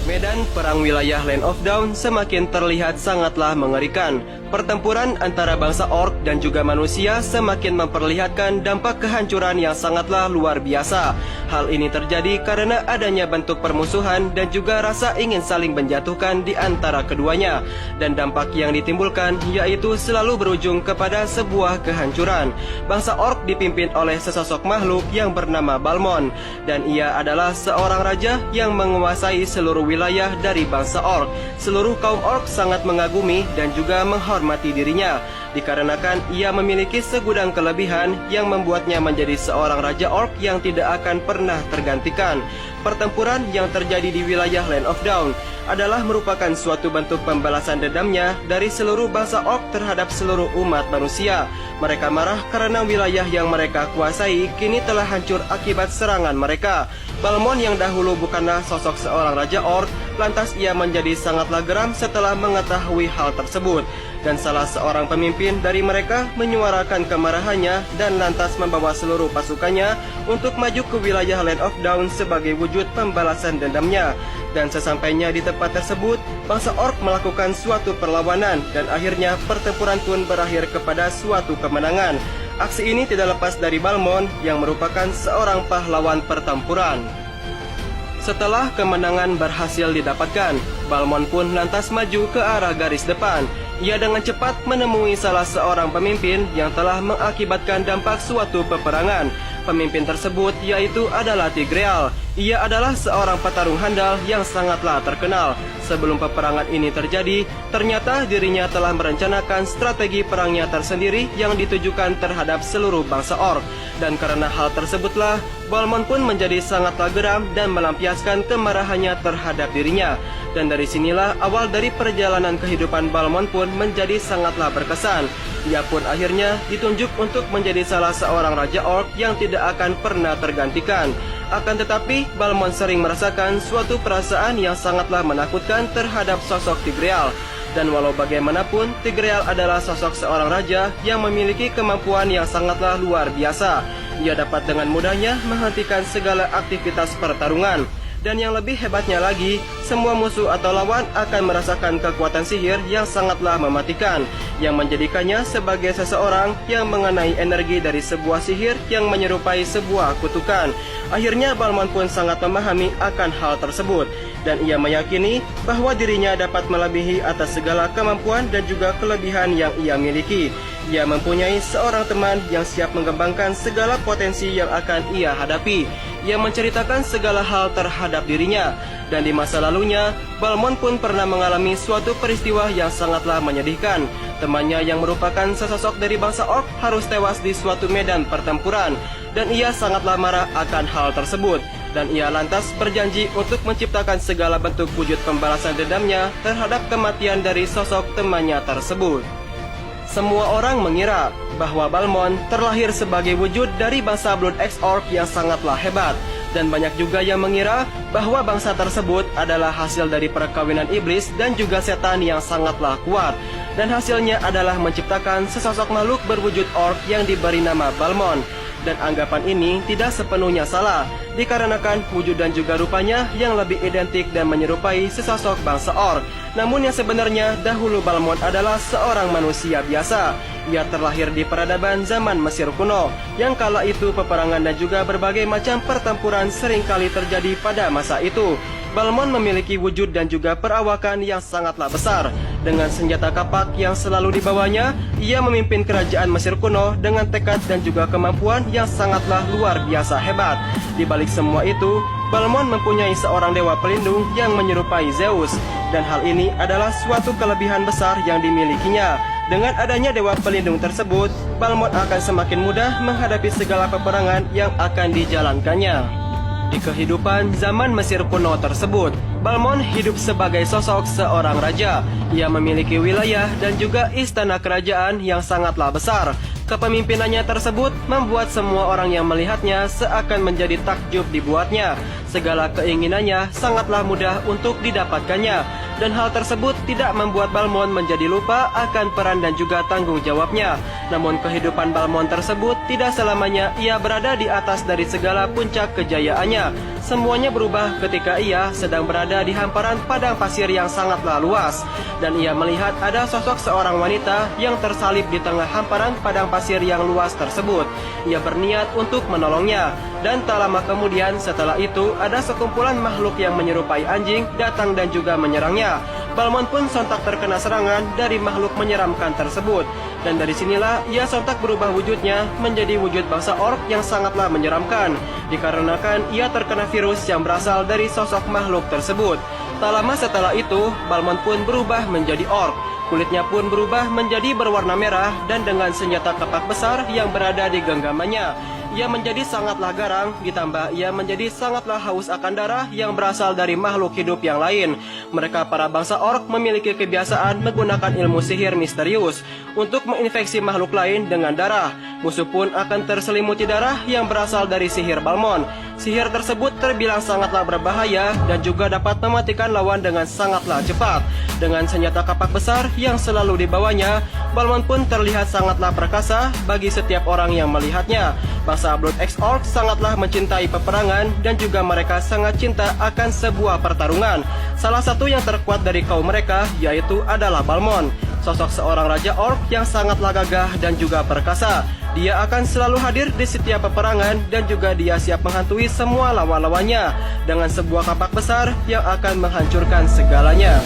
Medan perang wilayah Land of Dawn semakin terlihat sangatlah mengerikan. Pertempuran antara bangsa orc dan juga manusia semakin memperlihatkan dampak kehancuran yang sangatlah luar biasa. Hal ini terjadi karena adanya bentuk permusuhan dan juga rasa ingin saling menjatuhkan di antara keduanya. Dan dampak yang ditimbulkan yaitu selalu berujung kepada sebuah kehancuran. Bangsa orc dipimpin oleh sesosok makhluk yang bernama Balmon, dan ia adalah seorang raja yang menguasai seluruh wilayah dari bangsa orc. Seluruh kaum orc sangat mengagumi dan juga menghormati dirinya, dikarenakan ia memiliki segudang kelebihan yang membuatnya menjadi seorang raja orc yang tidak akan pernah tergantikan. Pertempuran yang terjadi di wilayah Land of Dawn adalah merupakan suatu bentuk pembalasan dendamnya dari seluruh bangsa orc terhadap seluruh umat manusia. Mereka marah karena wilayah yang mereka kuasai kini telah hancur akibat serangan mereka. Balmon yang dahulu bukanlah sosok seorang raja orc, lantas ia menjadi sangatlah geram setelah mengetahui hal tersebut. Dan salah seorang pemimpin dari mereka menyuarakan kemarahannya dan lantas membawa seluruh pasukannya untuk maju ke wilayah Land of Dawn sebagai wujud pembalasan dendamnya. Dan sesampainya di tempat tersebut, bangsa orc melakukan suatu perlawanan dan akhirnya pertempuran pun berakhir kepada suatu kemenangan. Aksi ini tidak lepas dari Balmon yang merupakan seorang pahlawan pertempuran. Setelah kemenangan berhasil didapatkan, Balmon pun lantas maju ke arah garis depan. Ia dengan cepat menemui salah seorang pemimpin yang telah mengakibatkan dampak suatu peperangan. Pemimpin tersebut yaitu adalah Tigreal. Ia adalah seorang petarung handal yang sangatlah terkenal. Sebelum peperangan ini terjadi, ternyata dirinya telah merencanakan strategi perangnya tersendiri yang ditujukan terhadap seluruh bangsa orc. Dan karena hal tersebutlah, Balmon pun menjadi sangatlah geram dan melampiaskan kemarahannya terhadap dirinya. Dan dari sinilah awal dari perjalanan kehidupan Balmon pun menjadi sangatlah berkesan. Ia pun akhirnya ditunjuk untuk menjadi salah seorang raja orc yang tidak akan pernah tergantikan. Akan tetapi, Balmon sering merasakan suatu perasaan yang sangatlah menakutkan terhadap sosok Tigreal. Dan walau bagaimanapun, Tigreal adalah sosok seorang raja yang memiliki kemampuan yang sangatlah luar biasa. Ia dapat dengan mudahnya menghentikan segala aktivitas pertarungan. Dan yang lebih hebatnya lagi, semua musuh atau lawan akan merasakan kekuatan sihir yang sangatlah mematikan, yang menjadikannya sebagai seseorang yang mengenai energi dari sebuah sihir yang menyerupai sebuah kutukan. Akhirnya Balmon pun sangat memahami akan hal tersebut, dan ia meyakini bahwa dirinya dapat melebihi atas segala kemampuan dan juga kelebihan yang ia miliki. Ia mempunyai seorang teman yang siap mengembangkan segala potensi yang akan ia hadapi. Ia menceritakan segala hal terhadap dirinya, dan di masa lalunya, Balmon pun pernah mengalami suatu peristiwa yang sangatlah menyedihkan. Temannya yang merupakan sesosok dari bangsa orc harus tewas di suatu medan pertempuran, dan ia sangatlah marah akan hal tersebut. Dan ia lantas berjanji untuk menciptakan segala bentuk wujud pembalasan dendamnya terhadap kematian dari sosok temannya tersebut. Semua orang mengira bahwa Balmon terlahir sebagai wujud dari bangsa Blood X Orc yang sangatlah hebat, dan banyak juga yang mengira bahwa bangsa tersebut adalah hasil dari perkawinan iblis dan juga setan yang sangatlah kuat. Dan hasilnya adalah menciptakan sesosok makhluk berwujud orc yang diberi nama Balmon. Dan anggapan ini tidak sepenuhnya salah, dikarenakan wujud dan juga rupanya yang lebih identik dan menyerupai sesosok bangsa orc. Namun yang sebenarnya dahulu Balmon adalah seorang manusia biasa. Ia terlahir di peradaban zaman Mesir kuno, yang kala itu peperangan dan juga berbagai macam pertempuran seringkali terjadi pada masa itu. Balmon memiliki wujud dan juga perawakan yang sangatlah besar. Dengan senjata kapak yang selalu dibawanya, ia memimpin kerajaan Mesir kuno dengan tekad dan juga kemampuan yang sangatlah luar biasa hebat. Di balik semua itu, Balmon mempunyai seorang dewa pelindung yang menyerupai Zeus, dan hal ini adalah suatu kelebihan besar yang dimilikinya. Dengan adanya dewa pelindung tersebut, Balmon akan semakin mudah menghadapi segala peperangan yang akan dijalankannya. Di kehidupan zaman Mesir kuno tersebut, Balmon hidup sebagai sosok seorang raja. Ia memiliki wilayah dan juga istana kerajaan yang sangatlah besar. Kepemimpinannya tersebut membuat semua orang yang melihatnya seakan menjadi takjub dibuatnya. Segala keinginannya sangatlah mudah untuk didapatkannya. dan hal tersebut tidak membuat Balmond menjadi lupa akan peran dan juga tanggung jawabnya. Namun kehidupan Balmond tersebut tidak selamanya ia berada di atas dari segala puncak kejayaannya. Semuanya berubah ketika ia sedang berada di hamparan padang pasir yang sangatlah luas, dan ia melihat ada sosok seorang wanita yang tersalib di tengah hamparan padang pasir yang luas tersebut. Ia berniat untuk menolongnya, dan tak lama kemudian setelah itu ada sekumpulan makhluk yang menyerupai anjing datang dan juga menyerangnya. Balmond pun sontak terkena serangan dari makhluk menyeramkan tersebut, dan dari sinilah ia sontak berubah wujudnya menjadi wujud bangsa orc yang sangatlah menyeramkan, dikarenakan ia terkena virus yang berasal dari sosok makhluk tersebut. Tak lama setelah itu, Balmond pun berubah menjadi orc. Kulitnya pun berubah menjadi berwarna merah, dan dengan senjata kapak besar yang berada di genggamannya, ia menjadi sangatlah garang, ditambah ia menjadi sangatlah haus akan darah yang berasal dari makhluk hidup yang lain. Mereka para bangsa orc memiliki kebiasaan menggunakan ilmu sihir misterius untuk menginfeksi makhluk lain dengan darah. Musuh pun akan terselimuti darah yang berasal dari sihir Balmond. Sihir tersebut terbilang sangatlah berbahaya dan juga dapat mematikan lawan dengan sangatlah cepat. Dengan senjata kapak besar yang selalu dibawanya, Balmond pun terlihat sangatlah perkasa bagi setiap orang yang melihatnya. Bangsa Blood X Orc sangatlah mencintai peperangan dan juga mereka sangat cinta akan sebuah pertarungan. Salah satu yang terkuat dari kaum mereka yaitu adalah Balmond, sosok seorang raja orc yang sangatlah gagah dan juga perkasa. Dia akan selalu hadir di setiap peperangan dan juga dia siap menghantui semua lawan-lawannya dengan sebuah kapak besar yang akan menghancurkan segalanya.